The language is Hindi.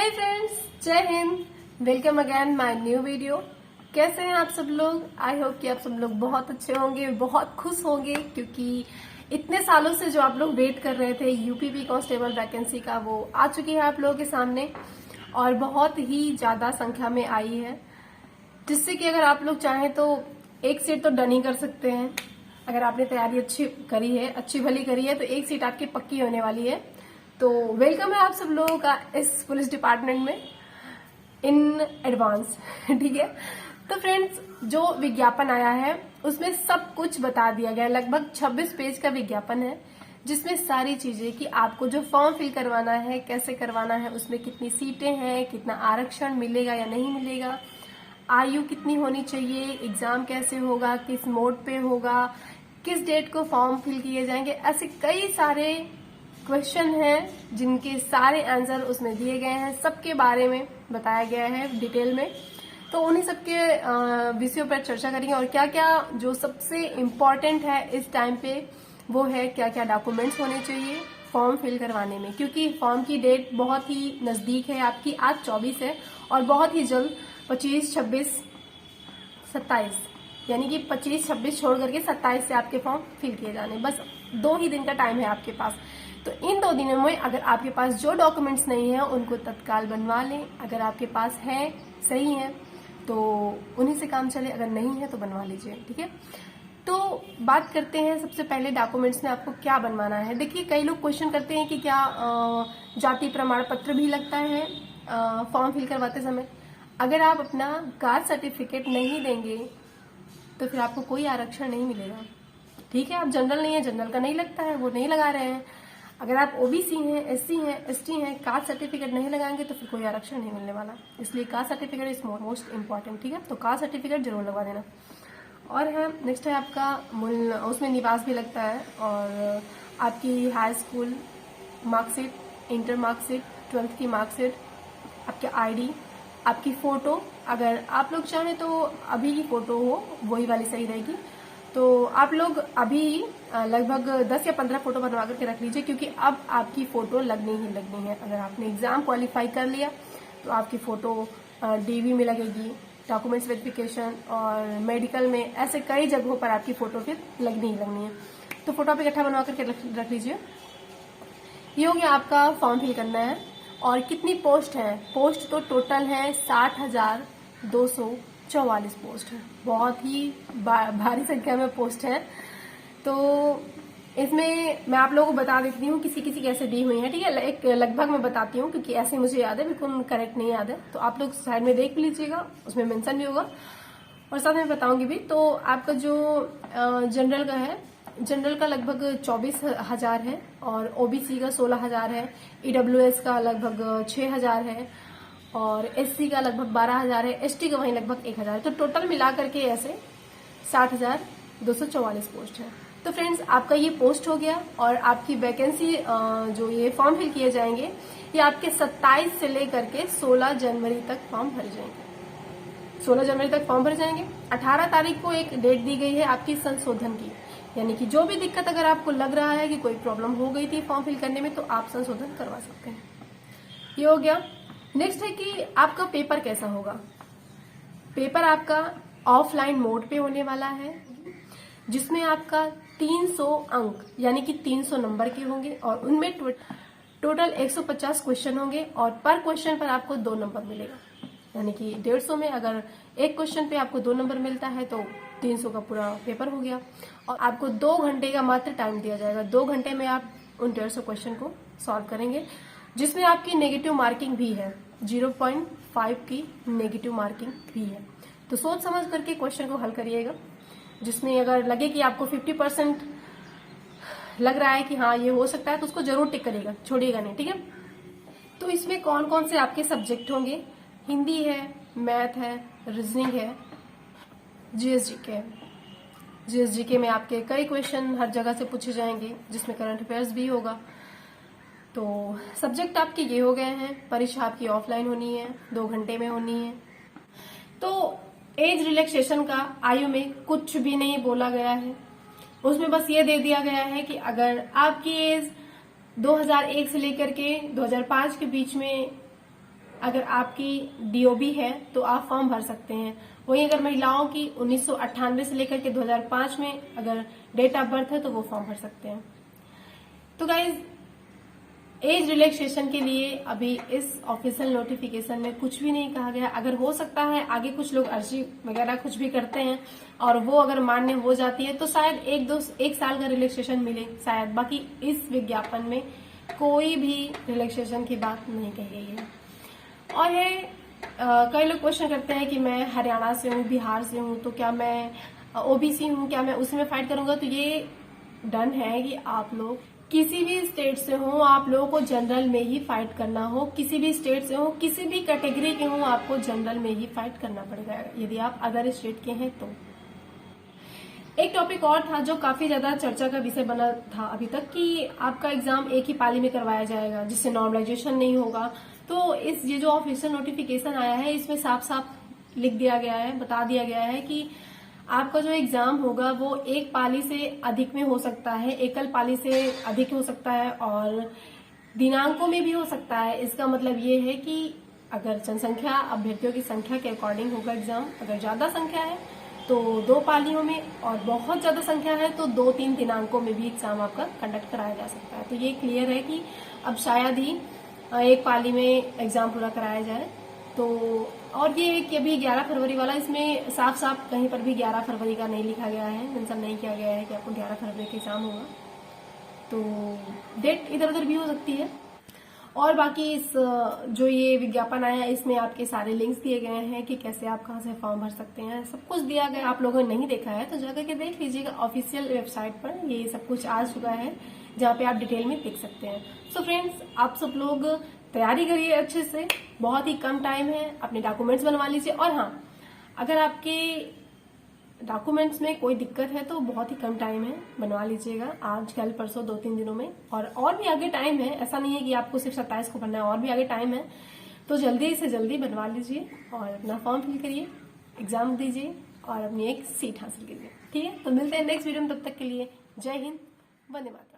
हाय फ्रेंड्स, जय Hind. Welcome again my new video. कैसे हैं आप सब लोग? आई होप कि आप सब लोग बहुत अच्छे होंगे, बहुत खुश होंगे, क्योंकि इतने सालों से जो आप लोग वेट कर रहे थे यूपीपी कांस्टेबल वैकेंसी का, वो आ चुकी है आप लोगों के सामने और बहुत ही ज्यादा संख्या में आई है, जिससे कि अगर आप लोग चाहें तो एक सीट तो डन ही कर सकते हैं। अगर आपने तैयारी अच्छी करी है, अच्छी भली करी है, तो एक सीट आपकी पक्की होने वाली है। तो वेलकम है आप सब लोगों का इस पुलिस डिपार्टमेंट में इन एडवांस। ठीक है, तो फ्रेंड्स, जो विज्ञापन आया है उसमें सब कुछ बता दिया गया है। लगभग 26 पेज का विज्ञापन है, जिसमें सारी चीजें कि आपको जो फॉर्म फिल करवाना है, कैसे करवाना है, उसमें कितनी सीटें हैं, कितना आरक्षण मिलेगा या नहीं मिलेगा, आयु कितनी होनी चाहिए, एग्जाम कैसे होगा, किस मोड पे होगा, किस डेट को फॉर्म फिल किए जाएंगे, ऐसे कई सारे क्वेश्चन हैं जिनके सारे आंसर उसमें दिए गए हैं। सबके बारे में बताया गया है डिटेल में। तो उन्हीं सबके विषयों पर चर्चा करेंगे और क्या क्या जो सबसे इम्पोर्टेंट है इस टाइम पे वो है, क्या क्या डॉक्यूमेंट्स होने चाहिए फॉर्म फिल करवाने में, क्योंकि फॉर्म की डेट बहुत ही नजदीक है आपकी। आज 24 है और बहुत ही जल्द 25, 26, 27, यानी कि 25, 26 छोड़ करके 27 से आपके फॉर्म फिल किए जाने। बस 2 ही दिन का टाइम है आपके पास। तो इन 2 दिनों में अगर आपके पास जो डॉक्यूमेंट्स नहीं है उनको तत्काल बनवा लें। अगर आपके पास है, सही है, तो उन्हीं से काम चले, अगर नहीं है तो बनवा लीजिए। ठीक है, तो बात करते हैं सबसे पहले डॉक्यूमेंट्स में आपको क्या बनवाना है। देखिए, कई लोग क्वेश्चन करते हैं कि क्या जाति प्रमाण पत्र भी लगता है फॉर्म फिल करवाते समय। अगर आप अपना कास्ट सर्टिफिकेट नहीं देंगे तो फिर आपको कोई आरक्षण नहीं मिलेगा। ठीक है, आप जनरल नहीं है, जनरल का नहीं लगता है, वो नहीं लगा रहे हैं। अगर आप ओबीसी हैं, एससी हैं, एसटी हैं, कास्ट सर्टिफिकेट नहीं लगाएंगे तो फिर कोई आरक्षण नहीं मिलने वाला। इसलिए caste certificate is most important. ठीक है, तो कास्ट सर्टिफिकेट जरूर लगवा देना। और है नेक्स्ट है आपका मूल, उसमें निवास भी लगता है, और आपकी high school marksheet, inter marksheet, 12th की मार्कशीट, आपके आईडी, आपकी फोटो। अगर आप लोग चाहें तो अभी की फोटो हो, वही वाली सही रहेगी। तो आप लोग अभी लगभग 10 या 15 फोटो बनवा करके रख लीजिए, क्योंकि अब आपकी फोटो लगनी ही लगनी है। अगर आपने एग्जाम क्वालिफाई कर लिया तो आपकी फोटो डीवी में लगेगी, डॉक्यूमेंट्स वेरिफिकेशन और मेडिकल में, ऐसे कई जगहों पर आपकी फोटो फिर लगनी ही लगनी है। तो फोटो आप इकट्ठा बनवा करके रख लीजिए। ये हो गया आपका फॉर्म फिल करना है। और कितनी पोस्ट है? पोस्ट तो टोटल है 60,244 पोस्ट है। बहुत ही भारी संख्या में पोस्ट है। तो इसमें मैं आप लोगों को बता देती हूँ किसी किसी कैसे दी हुई है। ठीक है, एक लगभग मैं बताती हूँ, क्योंकि ऐसे मुझे याद है, बिल्कुल करेक्ट नहीं याद है। तो आप लोग साइड में देख लीजिएगा, उसमें मेंशन भी होगा और साथ में बताऊंगी भी। तो आपका जो जनरल का है, जनरल का लगभग 24,000 है, और ओबीसी का 16,000 है, ईडब्ल्यूएस का लगभग 6,000 है, और एससी का लगभग 12,000 है, एसटी का वहीं लगभग 1,000 है। तो टोटल मिला करके ऐसे 60,244 पोस्ट है। तो फ्रेंड्स, आपका ये पोस्ट हो गया। और आपकी वैकेंसी जो ये फॉर्म फिल किए जाएंगे, ये आपके 27 से लेकर के 16 जनवरी तक फॉर्म भरे जाएंगे। 16 जनवरी तक फॉर्म भरे जाएंगे। 18 तारीख को एक डेट दी गई है आपकी संशोधन की, यानी कि जो भी दिक्कत अगर आपको लग रहा है कि कोई प्रॉब्लम हो गई थी फॉर्म फिल करने में, तो आप संशोधन करवा सकते हैं। ये हो गया। नेक्स्ट है कि आपका पेपर कैसा होगा। पेपर आपका ऑफलाइन मोड पे होने वाला है, जिसमें आपका 300 अंक यानी कि 300 नंबर के होंगे, और उनमें टोटल 150 क्वेश्चन होंगे, और पर क्वेश्चन पर आपको 2 नंबर मिलेगा। यानी कि 150 में अगर एक क्वेश्चन पे आपको 2 नंबर मिलता है तो 300 का पूरा पेपर हो गया। और आपको 2 घंटे का मात्र टाइम दिया जाएगा। 2 घंटे में आप उन 150 क्वेश्चन को सॉल्व करेंगे, जिसमें आपकी नेगेटिव मार्किंग भी है, 0.5 की नेगेटिव मार्किंग भी है। तो सोच समझ करके क्वेश्चन को हल करिएगा, जिसमें अगर लगे कि आपको 50% लग रहा है कि हाँ ये हो सकता है, तो उसको जरूर टिक करिएगा, छोड़िएगा नहीं। ठीक है, तो इसमें कौन कौन से आपके सब्जेक्ट होंगे? हिंदी है, मैथ है, रीजनिंग है, जीएसजीके। जीएसजीके में आपके कई क्वेश्चन हर जगह से पूछे जाएंगे, जिसमें करंट अफेयर्स भी होगा। तो सब्जेक्ट आपके ये हो गए हैं। परीक्षा आपकी ऑफलाइन होनी है, 2 घंटे में होनी है। तो एज रिलैक्सेशन का आयु में कुछ भी नहीं बोला गया है। उसमें बस ये दे दिया गया है कि अगर आपकी एज 2001 से लेकर के 2005 के बीच में अगर आपकी डीओबी है तो आप फॉर्म भर सकते हैं। वहीं अगर महिलाओं की 1998 से लेकर के 2005 में अगर डेट ऑफ बर्थ है तो वो फॉर्म भर सकते हैं। तो गाइज एज रिलैक्सेशन के लिए अभी इस ऑफिशियल नोटिफिकेशन में कुछ भी नहीं कहा गया। अगर हो सकता है आगे कुछ लोग अर्जी वगैरह कुछ भी करते हैं और वो अगर मान्य हो जाती है तो शायद एक साल का रिलैक्सेशन मिले शायद। बाकी इस विज्ञापन में कोई भी रिलैक्सेशन की बात नहीं कही गई है। और है कई लोग क्वेश्चन करते हैं कि मैं हरियाणा से हूँ, बिहार से हूँ, तो क्या मैं ओबीसी हूँ, क्या मैं उसमें फाइट करूंगा? तो ये डन है कि आप लोग किसी भी स्टेट से हो, आप लोगों को जनरल में ही फाइट करना हो। किसी भी स्टेट से हो, किसी भी कैटेगरी के हो, आपको जनरल में ही फाइट करना पड़ेगा यदि आप अदर स्टेट के हैं तो। एक टॉपिक और था जो काफी ज्यादा चर्चा का विषय बना था अभी तक कि आपका एग्जाम एक ही पाली में करवाया जाएगा जिससे नॉर्मलाइजेशन नहीं होगा। तो ये जो ऑफिशियल नोटिफिकेशन आया है इसमें साफ साफ लिख दिया गया है, बता दिया गया है कि आपका जो एग्जाम होगा वो एक पाली से अधिक में हो सकता है, एकल पाली से अधिक हो सकता है और दिनांकों में भी हो सकता है। इसका मतलब ये है कि अगर जनसंख्या अभ्यर्थियों की संख्या के अकॉर्डिंग होगा एग्जाम। अगर ज्यादा संख्या है तो 2 पालियों में और बहुत ज्यादा संख्या है तो 2-3 दिनांकों में भी एग्जाम आपका कंडक्ट कराया जा सकता है। तो ये क्लियर है कि अब शायद ही एक पाली में एग्जाम पूरा कराया जाए। तो और ये है कि अभी 11 फरवरी वाला, इसमें साफ साफ कहीं पर भी 11 फरवरी का नहीं लिखा गया है, मेंशन नहीं किया गया है कि आपको 11 फरवरी का एग्जाम होगा। तो डेट इधर उधर भी हो सकती है। और बाकी इस जो ये विज्ञापन आया है इसमें आपके सारे लिंक्स दिए गए हैं कि कैसे आप कहाँ से फॉर्म भर सकते हैं, सब कुछ दिया गया। आप लोगों ने नहीं देखा है तो जाकर के देख लीजिएगा, ऑफिशियल वेबसाइट पर ये सब कुछ आ चुका है जहाँ पे आप डिटेल में देख सकते हैं। सो फ्रेंड्स, आप सब लोग तैयारी करिए अच्छे से, बहुत ही कम टाइम है, अपने डॉक्यूमेंट्स बनवा लीजिए। और हाँ, अगर आपके डॉक्यूमेंट्स में कोई दिक्कत है तो बहुत ही कम टाइम है, बनवा लीजिएगा आज कल परसों 2-3 दिनों में। और भी आगे टाइम है, ऐसा नहीं है कि आपको सिर्फ 27 को बनना है, और भी आगे टाइम है। तो जल्दी से जल्दी बनवा लीजिए और अपना फॉर्म फिल करिए, एग्जाम दीजिए और अपनी एक सीट हासिल कीजिए। ठीक है, तो मिलते हैं नेक्स्ट वीडियो में, तब तक के लिए जय हिंद, वंदे मातरम।